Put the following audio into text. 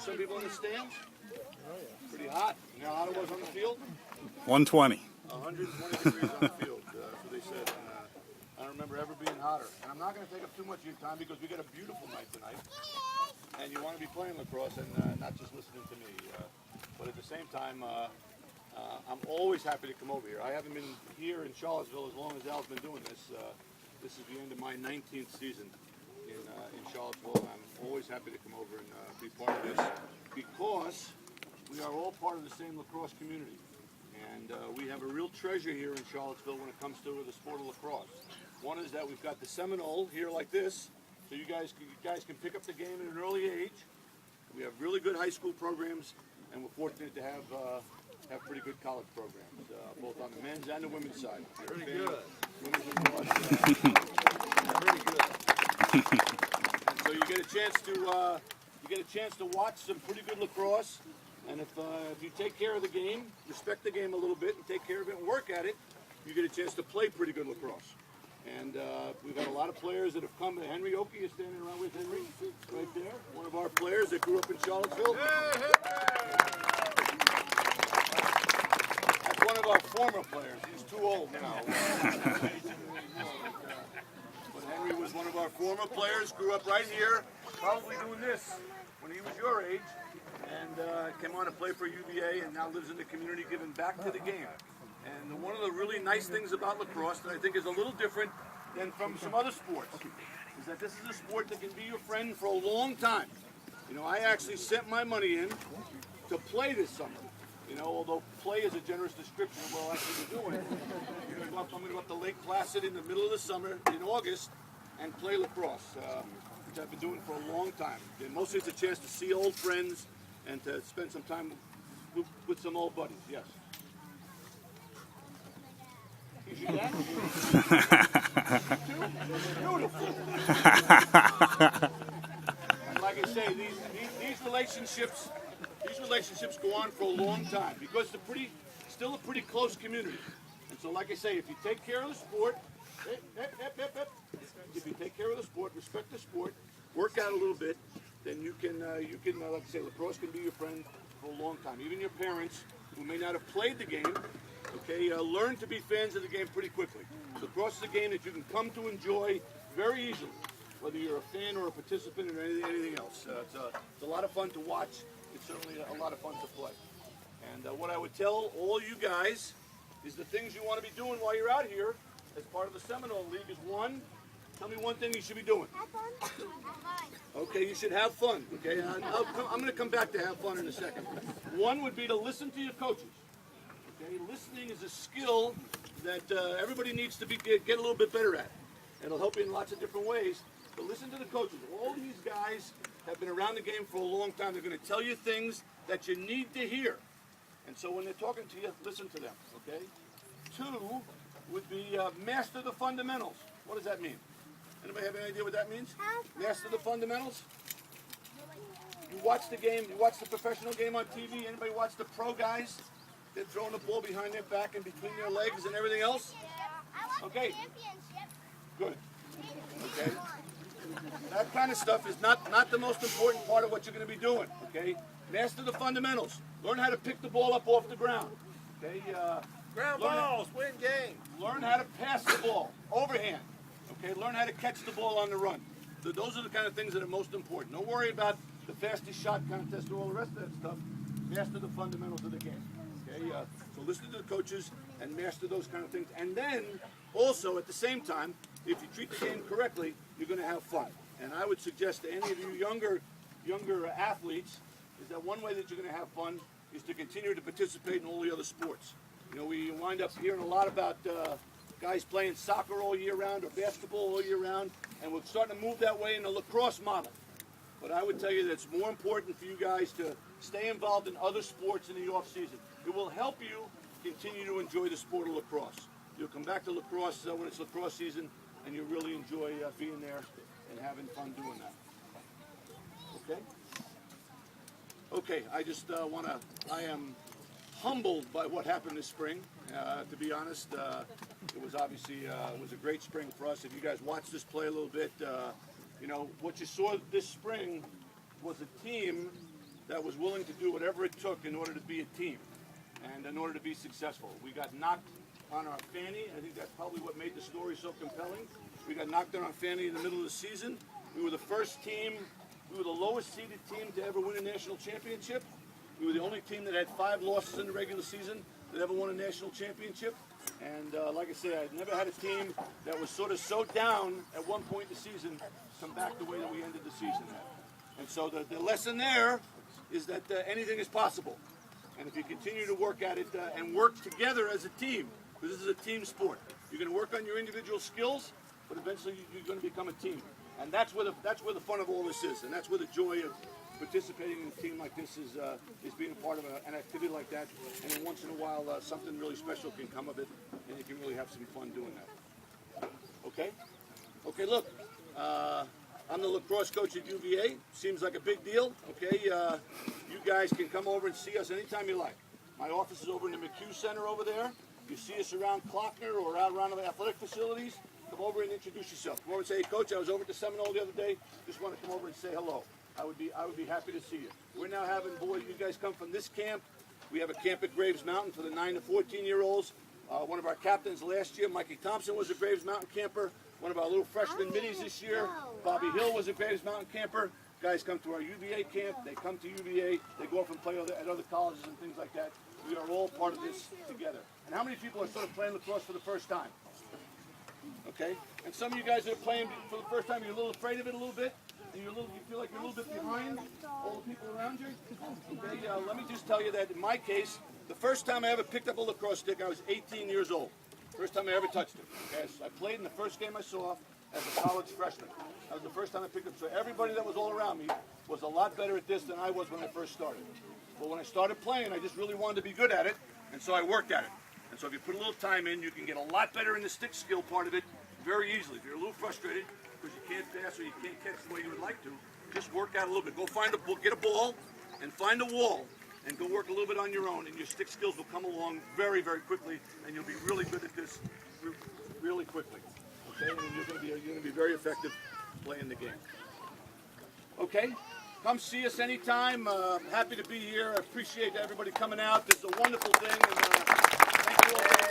some people in the stands? Pretty hot. You know how hot it was on the field? 120. 120 degrees on the field, that's what they said. I don't remember ever being hotter. And I'm not going to take up too much of your time because we got a beautiful night tonight. And you want to be playing lacrosse and not just listening to me. But at the same time, I'm always happy to come over here. I haven't been here in Charlottesville as long as Al's been doing this. This is the end of my 19th season in Charlottesville. And I'm always happy to come over and be part of this because we are all part of the same lacrosse community. And we have a real treasure here in Charlottesville when it comes to the sport of lacrosse. One is that we've got the Seminole here like this, so you guys can pick up the game at an early age. We have really good high school programs, and we're fortunate to have pretty good college programs, both on the men's and the women's side. Pretty good. Women's lacrosse, Pretty good. and so you get a chance to watch some pretty good lacrosse. And if you take care of the game, respect the game a little bit, and take care of it and work at it, you get a chance to play pretty good lacrosse. And we've got a lot of players that have come. Henry Oki is standing around with Henry right there, one of our players that grew up in Charlottesville. That's one of our former players. He's too old now. But Henry was one of our former players, grew up right here, probably doing this when he was your age. And came on to play for UVA and now lives in the community giving back to the game. And one of the really nice things about lacrosse that I think is a little different than from some other sports is that this is a sport that can be your friend for a long time. You know, I actually sent my money in to play this summer. You know, although play is a generous description of what I'll actually be doing. I'm going to go up to Lake Placid in the middle of the summer in August and play lacrosse, which I've been doing for a long time. And mostly it's a chance to see old friends and to spend some time with some old buddies, yes. Is your dad? Beautiful. And like I say, these relationships go on for a long time because it's still a pretty close community. And so like I say, if you take care of the sport, if you take care of the sport, respect the sport, work out a little bit, then you can like I say, lacrosse can be your friend for a long time. Even your parents, who may not have played the game, okay, learn to be fans of the game pretty quickly. Lacrosse is a game that you can come to enjoy very easily, whether you're a fan or a participant or anything else. It's a lot of fun to watch. It's certainly a lot of fun to play. And what I would tell all you guys is the things you want to be doing while you're out here as part of the Seminole League is one, tell me one thing you should be doing. Have fun. Okay, you should have fun. Okay, I'm going to come back to have fun in a second. One would be to listen to your coaches. Okay, listening is a skill that everybody needs to get a little bit better at. And it'll help you in lots of different ways. But listen to the coaches. All these guys have been around the game for a long time. They're going to tell you things that you need to hear. And so when they're talking to you, listen to them. Okay. Two would be master the fundamentals. What does that mean? Anybody have any idea what that means? Master the fundamentals? You watch the game, you watch the professional game on TV, anybody watch the pro guys? They're throwing the ball behind their back and between their legs and everything else? Okay. Good. Okay. That kind of stuff is not the most important part of what you're going to be doing. Okay. Master the fundamentals. Learn how to pick the ball up off the ground. Okay. Ground balls, win game. Learn how to pass the ball, overhand. Okay, learn how to catch the ball on the run. So those are the kind of things that are most important. Don't worry about the fastest shot contest or all the rest of that stuff. Master the fundamentals of the game. Okay, so listen to the coaches and master those kind of things. And then also at the same time, if you treat the game correctly, you're going to have fun. And I would suggest to any of you younger athletes is that one way that you're going to have fun is to continue to participate in all the other sports. You know, we wind up hearing a lot about guys playing soccer all year round or basketball all year round, and we're starting to move that way in the lacrosse model. But I would tell you that it's more important for you guys to stay involved in other sports in the off season. It will help you continue to enjoy the sport of lacrosse. You'll come back to lacrosse when it's lacrosse season, and you'll really enjoy being there and having fun doing that. Okay? Okay, I just I am humbled by what happened this spring. To be honest, it was obviously it was a great spring for us. If you guys watched us play a little bit, you know, what you saw this spring was a team that was willing to do whatever it took in order to be a team and in order to be successful. We got knocked on our fanny. I think that's probably what made the story so compelling. We got knocked on our fanny in the middle of the season. We were the first team, we were the lowest seeded team to ever win a national championship. We were the only team that had 5 losses in the regular season that ever won a national championship. And like I said, I've never had a team that was sort of so down at one point in the season come back the way that we ended the season at. And so the lesson there is that anything is possible. And if you continue to work at it and work together as a team, because this is a team sport, you're going to work on your individual skills, but eventually you're going to become a team. And that's where the fun of all this is, and that's where the joy of participating in a team like this is being a part of an activity like that. And then once in a while, something really special can come of it, and you can really have some fun doing that. Okay? Okay, look, I'm the lacrosse coach at UVA. Seems like a big deal. Okay, you guys can come over and see us anytime you like. My office is over in the McHugh Center over there. You see us around Klockner or out around the athletic facilities, come over and introduce yourself. Come over and say, hey, Coach, I was over at the Seminole the other day. Just want to come over and say hello. I would be happy to see you. We're now having, boys, you guys come from this camp. We have a camp at Graves Mountain for the 9 to 14-year-olds. One of our captains last year, Mikey Thompson, was a Graves Mountain camper. One of our little freshman middies this year, Bobby Hill, was a Graves Mountain camper. Guys come to our UVA camp. They come to UVA. They go off and play at other colleges and things like that. We are all part of this together. And how many people are sort of playing lacrosse for the first time? Okay? And some of you guys that are playing for the first time, you're a little afraid of it a little bit. And you feel like you're a little bit behind all the people around you. Okay, let me just tell you that in my case, the first time I ever picked up a lacrosse stick, I was 18 years old. First time I ever touched it. Okay? I played in the first game I saw as a college freshman. That was the first time I picked it up. So everybody that was all around me was a lot better at this than I was when I first started. But when I started playing, I just really wanted to be good at it, and so I worked at it. And so if you put a little time in, you can get a lot better in the stick skill part of it very easily. If you're a little frustrated because you can't pass or you can't catch the way you would like to, just work out a little bit. Go find get a ball and find a wall and go work a little bit on your own, and your stick skills will come along very, very quickly, and you'll be really good at this really quickly. Okay, and you're going to be very effective playing the game. Okay, come see us anytime. Happy to be here. I appreciate everybody coming out. This is a wonderful thing, and thank you all.